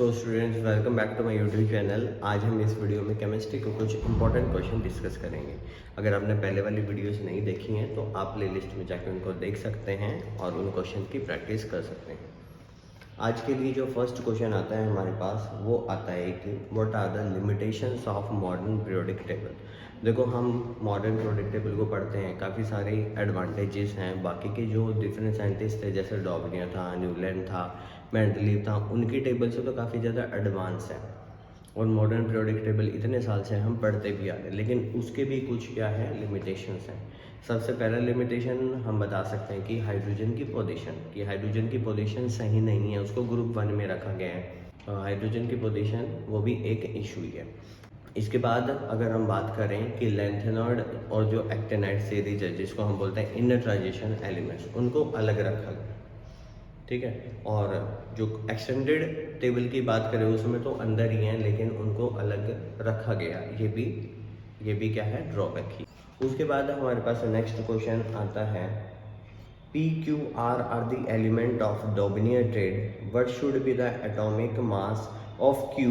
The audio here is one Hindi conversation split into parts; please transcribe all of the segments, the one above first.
So students, welcome back to my YouTube channel. आज हम इस वीडियो में केमिस्ट्री के कुछ इंपॉर्टेंट क्वेश्चन डिस्कस करेंगे। अगर आपने पहले वाली वीडियोस नहीं देखी हैं तो आप प्लेलिस्ट में जाकर उनको देख सकते हैं और उन क्वेश्चन की प्रैक्टिस कर सकते हैं। आज के लिए जो फर्स्ट क्वेश्चन आता है हमारे पास वो आता है कि what are the limitations of modern periodic table. देखो, हम मॉडर्न पीरियोडिक टेबल को पढ़ते हैं, काफ़ी सारे एडवांटेजेस हैं। बाकी के जो डिफरेंट साइंटिस्ट थे जैसे डॉबनियर था, न्यूलैंड था, मेंडलीव था, उनकी टेबल से तो काफ़ी ज़्यादा एडवांस है। और मॉडर्न पीरियोडिक टेबल इतने साल से हम पढ़ते भी आ रहे हैं, लेकिन उसके भी कुछ क्या है लिमिटेशंस हैं। सबसे पहला लिमिटेशन हम बता सकते हैं कि हाइड्रोजन की पोजीशन सही नहीं है, उसको ग्रुप 1 में रखा गया है। हाइड्रोजन की पोजीशन वो भी एक इशू ही है। इसके बाद अगर हम बात करें कि लैंथेनॉइड और जो एक्टेनाइड सीरीज है जिसको हम बोलते हैं इंटर ट्रांजिशन एलिमेंट्स, उनको अलग रखा गया, ठीक है। और जो एक्सटेंडेड टेबल की बात करें उसमें तो अंदर ही हैं, लेकिन उनको अलग रखा गया। ये भी क्या है, ड्रॉबैक ही। उसके बाद हमारे पास नेक्स्ट क्वेश्चन आता है P Q R the element of Daubernier trade, what should be the atomic mass of Q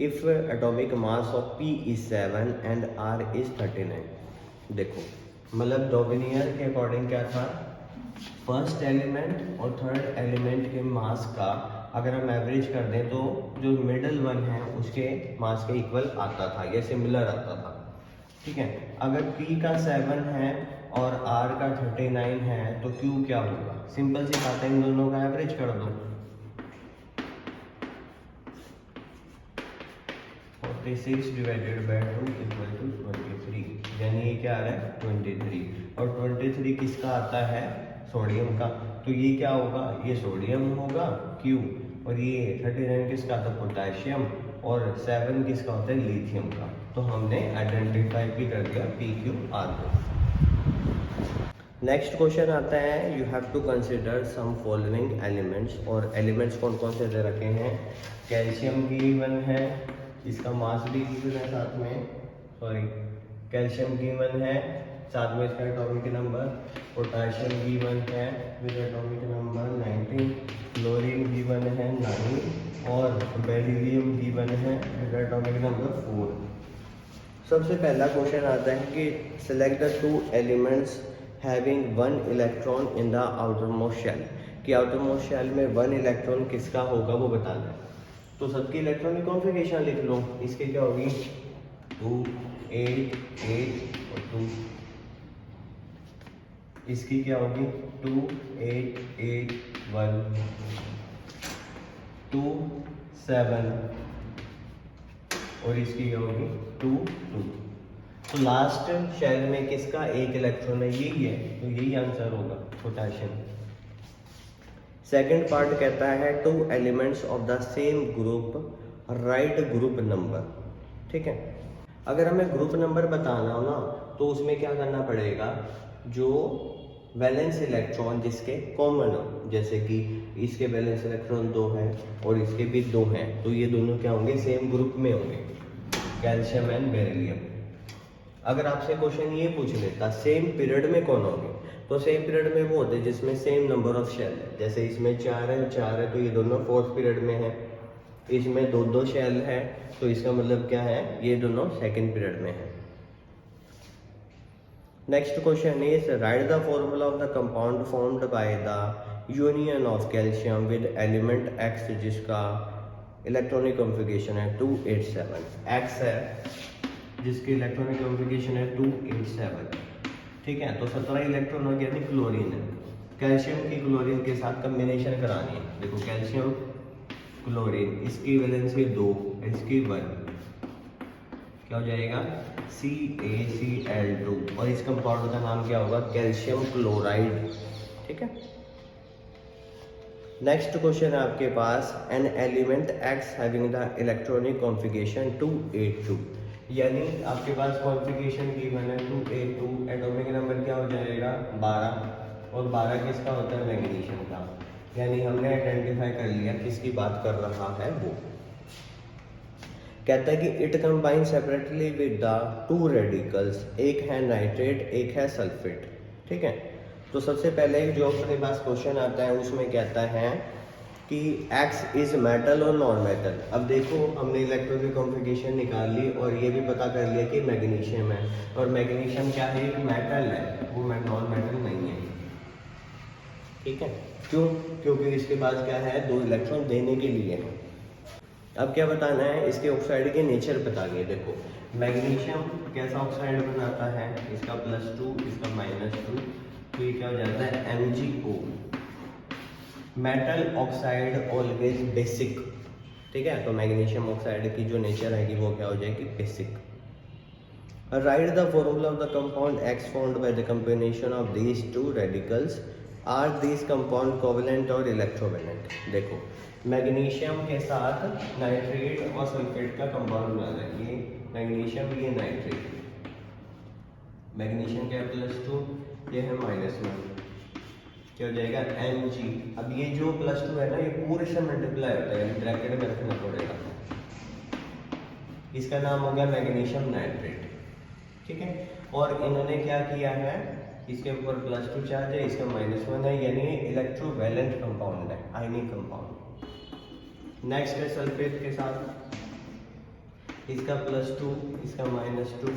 if atomic mass of P is 7 and R is 39। देखो, मतलब डॉबनियर के अकॉर्डिंग क्या था, फर्स्ट एलिमेंट और थर्ड एलिमेंट के मास का अगर हम एवरेज कर दें तो जो मिडल वन है उसके मास के इक्वल आता था, या सिमिलर आता था, ठीक है। अगर P का 7 है और R का 39 है तो Q क्या होगा। सिंपल सी बात है, इन दोनों का एवरेज कर दो। 46 डिवाइडेड बाय 2 इक्वल टू 23, यानी ये क्या आ रहा है 23। और 23 किसका आता है, सोडियम का, तो ये क्या होगा, ये सोडियम होगा Q। और ये 39 किसका आता है, पोटेशियम। और 7 किसका होता है, लिथियम का। तो हमने आइडेंटिफाई भी कर दिया PQR को। नेक्स्ट क्वेश्चन आता है you have to consider some following elements. और एलिमेंट्स कौन कौन से दे रखे हैं, कैल्शियम गिवन है, इसका मास भी गिवन है साथ में, कैल्शियम गिवन है, साथ में इसका एटॉमिक नंबर, पोटेशियम गिवन है with atomic number 19, chlorine given है 9 और बेरिलियम गिवन है विद एटॉमिक नंबर 4। सबसे पहला क्वेश्चन आता है कि select the 2 elements having 1 electron in the outermost shell. कि आउटरमोस्ट शेल में 1 इलेक्ट्रॉन किसका होगा वो बताना है। तो सबकी इलेक्ट्रॉनिक कॉन्फ़िगरेशन लिख लो। इसके क्या होगी, 2 8 8 और 2। इसकी क्या होगी, 2 8 8 1 2 7 और इसकी क्या होगी 2 2। तो लास्ट शेल में किसका 1 इलेक्ट्रॉन है, यही है, तो यही आंसर होगा, पोटेशियम। सेकेंड पार्ट कहता है 2 elements of the same group right group number, ठीक है। अगर हमें ग्रुप नंबर बताना हो ना तो उसमें क्या करना पड़ेगा, जो वैलेंस इलेक्ट्रॉन जिसके कॉमन हो, जैसे कि इसके वैलेंस इलेक्ट्रॉन 2 है और इसके भी 2 हैं, तो ये दोनों क्या होंगे, सेम ग्रुप में होंगे, कैल्शियम एंड बेरिलियम। अगर आपसे क्वेश्चन ये पूछ लेता सेम पीरियड में कौन होंगे, तो सेम पीरियड में वो होते हैं जिसमें सेम नंबर ऑफ शेल है। जैसे इसमें 4 है तो ये दोनों 4th पीरियड में है। इसमें 2 शेल है तो इसका मतलब क्या है, ये दोनों 2nd पीरियड में है। Next question is right the formula of the compound formed by the union of calcium with element X, जिसका इलेक्ट्रॉनिक कॉन्फ़िगरेशन है 287। X है जिसकी इलेक्ट्रॉनिक कॉन्फ़िगरेशन है 287, ठीक है। तो 17 इलेक्ट्रॉन हो गया, क्लोरीन है। कैल्शियम की क्लोरीन के साथ कम्बिनेशन करानी है। देखो, कैल्शियम क्लोरीन, इसकी वैलेंसी 2, इसकी 1, क्या हो जाएगा CaCl2, और इस कंपाउंड का नाम क्या होगा, कैल्शियम क्लोराइड, ठीक है। नेक्स्ट क्वेश्चन है आपके पास an element X having the electronic configuration 282, यानी आपके पास कॉन्फ़िगरेशन गिवन है 282, एटॉमिक नंबर क्या हो जाएगा 12, और 12 किसका होता है, मैग्नीशियम का। यानी हमने आइडेंटिफाई कर लिया किसकी बात कर रहा है वो। कहता है कि it combine separately with the 2 radicals, एक है नाइट्रेट एक है सल्फेट, ठीक है। तो सबसे पहले जो अपने पास क्वेश्चन आता है उसमें कहता है कि X इज मेटल और नॉन मेटल। अब देखो हमने इलेक्ट्रॉन की कॉन्फ़िगरेशन निकाल ली और ये भी पता कर लिया कि मैग्नीशियम है, और मैग्नीशियम क्या है, एक मेटल है, वो नॉन मेटल नहीं है। ठीक है, क्यों? क्योंकि इसके पास क्या है, 2 इलेक्ट्रॉन देने के लिए। अब क्या बताना है, इसके ऑक्साइड के नेचर बता दिए। देखो मैग्नीशियम कैसा ऑक्साइड बनाता है, इसका +2 इसका -2, तो ये क्या हो जाता है MgO। Metal oxide always basic. ठीक है, तो मैग्नीशियम ऑक्साइड की जो नेचर है कि वो क्या हो जाएगी, basic. Write the formula of the compound X formed by the combination of these 2 radicals. Are these compound covalent और इलेक्ट्रोवेलेंट। देखो मैग्नीशियम के साथ नाइट्रेट और सल्फेट का कंपाउंड बना है, ये मैग्नीशियम ये नाइट्रेट, मैग्नीशियम क्या +2 ये है -1, क्या हो जाएगा Mg। अब ये जो +2 है ना, ये पूरे से मल्टीप्लाई होता है, ब्रैकेट में रखना पड़ेगा। इसका नाम हो गया मैग्नीशियम नाइट्रेट। ठीक है, और इन्होंने क्या किया है, इसके ऊपर +2 चार्ज है, इसका -1 है, यानी इलेक्ट्रोवैलेंट कंपाउंड है, आयनिक कंपाउंड। नेक्स्ट है सल्फेट के साथ, इसका +2 इसका -2,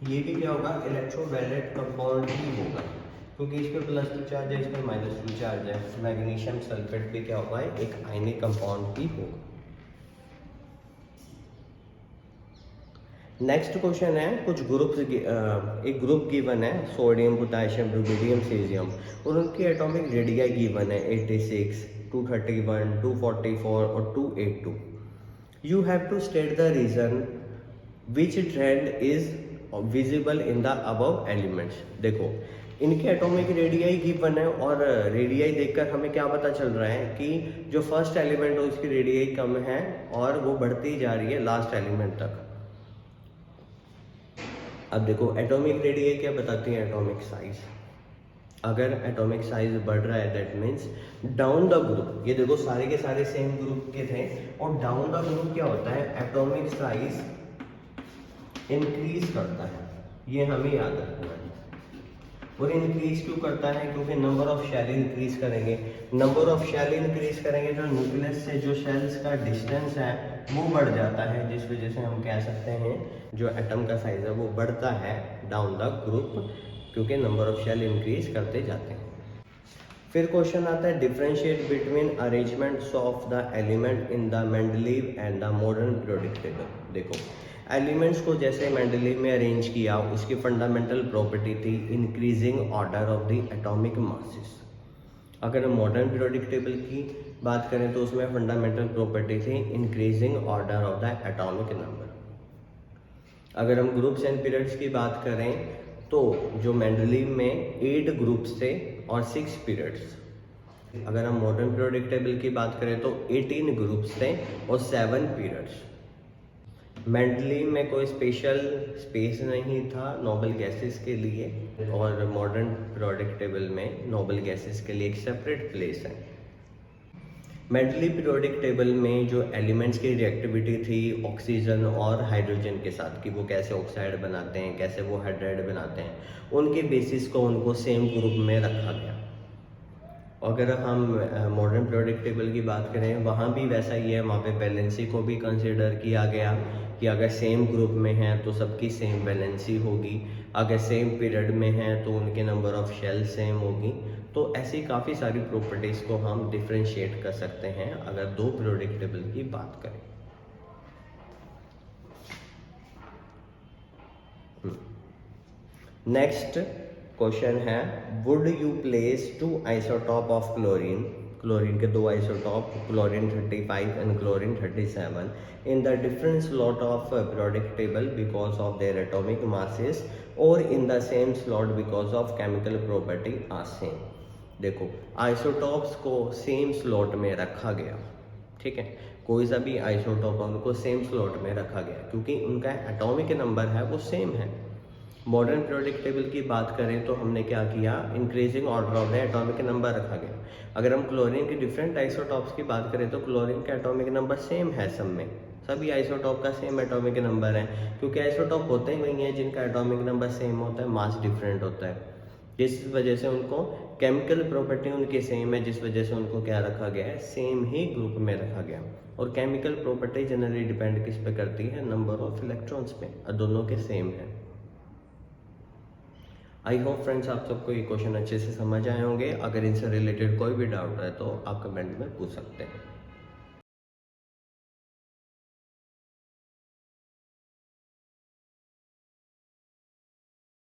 ये भी क्या होगा, इलेक्ट्रोवैलेंट कंपाउंड ही होगा, क्योंकि इस पर +2 चार्ज है, इस पर -2 चार्ज है। मैग्नीशियम सल्फेट भी क्या होगा, एक आयनिक कंपाउंड ही होगा। नेक्स्ट क्वेश्चन है, कुछ ग्रुप्स एक ग्रुप गिवन है, सोडियम पोटेशियम रुबिडियम सीजियम, और उनकी एटॉमिक रेडियाई गिवन है 86, 231, 244 और 282। You have to state the reason which trend is visible in the above elements. देखो इनकी एटॉमिक रेडियाई गिवन है, और रेडियाई देखकर हमें क्या पता चल रहा है कि जो फर्स्ट एलिमेंट है उसकी रेडियाई कम है और वो बढ़ती जा रही है लास्ट एलिमेंट तक। अब देखो एटॉमिक रेडियाई क्या बताती है, एटॉमिक साइज। अगर एटॉमिक साइज बढ़ रहा है that means down the group, ये देखो सारे के सारे सेम ग्रुप के थे, और डाउन द ग्रुप क्या होता है, एटॉमिक साइज इंक्रीज करता है, ये हमें याद रखना है। और इंक्रीज क्यों करता है, क्योंकि नंबर ऑफ शेल इंक्रीज करेंगे, नंबर ऑफ शेल इंक्रीज करेंगे तो न्यूक्लियस से जो शेल्स का डिस्टेंस है वो बढ़ जाता है, जिस वजह से हम कह सकते हैं जो एटम का साइज है वो बढ़ता है डाउन द ग्रुप, क्योंकि नंबर ऑफ शेल इंक्रीज करते जाते हैं। फिर क्वेश्चन आता है, differentiate between arrangements of the element in the Mendeleev and the modern periodic table. देखो एलिमेंट्स को जैसे मेंडलीव में अरेंज किया, उसकी फंडामेंटल प्रॉपर्टी थी increasing order of the atomic masses. अगर हम मॉडर्न पीरियोडिक टेबल की बात करें तो उसमें फंडामेंटल प्रॉपर्टी थी increasing order of the atomic number. अगर हम ग्रुप्स एंड पीरियड्स की बात करें तो जो मेंडलीव में 8 ग्रुप्स थे और 6 पीरियड्स। अगर हम मॉडर्न पीरियोडिक टेबल की बात करें तो 18 ग्रुप्स थे और 7 पीरियड्स। मेंडलीव में कोई स्पेशल स्पेस नहीं था नोबल गैसेस के लिए, और मॉडर्न पीरियोडिक टेबल में नोबल गैसेस के लिए एक सेपरेट प्लेस है। मेंडलीव पीरियोडिक टेबल में जो एलिमेंट्स की रिएक्टिविटी थी ऑक्सीजन और हाइड्रोजन के साथ, कि वो कैसे ऑक्साइड बनाते हैं, कैसे वो हाइड्राइड बनाते हैं, उनके बेसिस को उनको सेम ग्रुप में रखा गया। अगर हम मॉडर्न पीरियोडिक टेबल की बात करें वहाँ भी वैसा ही है, वहाँ पे वैलेंसी को भी कंसिडर किया गया कि अगर सेम ग्रुप में है तो सबकी सेम वैलेंसी होगी, अगर सेम पीरियड में है तो उनके नंबर ऑफ शेल सेम होगी। तो ऐसी काफ़ी सारी प्रॉपर्टीज़ को हम डिफ्रेंशिएट कर सकते हैं अगर 2 पीरियोडिक टेबल की बात करें। नेक्स्ट क्वेश्चन है, would you place 2 isotope of chlorine, chlorine के 2 isotope, chlorine 35 and chlorine 37, in the different slot of periodic table because of their atomic masses और in the same slot because of chemical property are same. देखो आइसोटॉप्स को सेम स्लॉट में रखा गया, ठीक है, कोई सा भी आइसोटॉप है उनको सेम स्लॉट में रखा गया क्योंकि उनका एटॉमिक नंबर है वो सेम है। मॉडर्न पीरियोडिक टेबल की बात करें तो हमने क्या किया, increasing order of the atomic number रखा गया। अगर हम क्लोरीन के डिफरेंट आइसोटॉप्स की बात करें तो क्लोरीन का एटॉमिक नंबर सेम है, सब में सभी आइसोटॉप का सेम एटॉमिक नंबर है, क्योंकि आइसोटॉप होते ही वही हैं जिनका एटॉमिक नंबर सेम होता है, मास डिफरेंट होता है, जिस वजह से उनको केमिकल प्रॉपर्टी उनकी सेम है, जिस वजह से उनको क्या रखा गया है, सेम ही ग्रुप में रखा गया। और केमिकल प्रॉपर्टी जनरली डिपेंड किस पे करती है, नंबर ऑफ इलेक्ट्रॉन्स पे, और दोनों के सेम है। आई होप फ्रेंड्स आप सबको ये क्वेश्चन अच्छे से समझ आए होंगे। अगर इनसे रिलेटेड कोई भी डाउट है तो आप कमेंट में पूछ सकते हैं।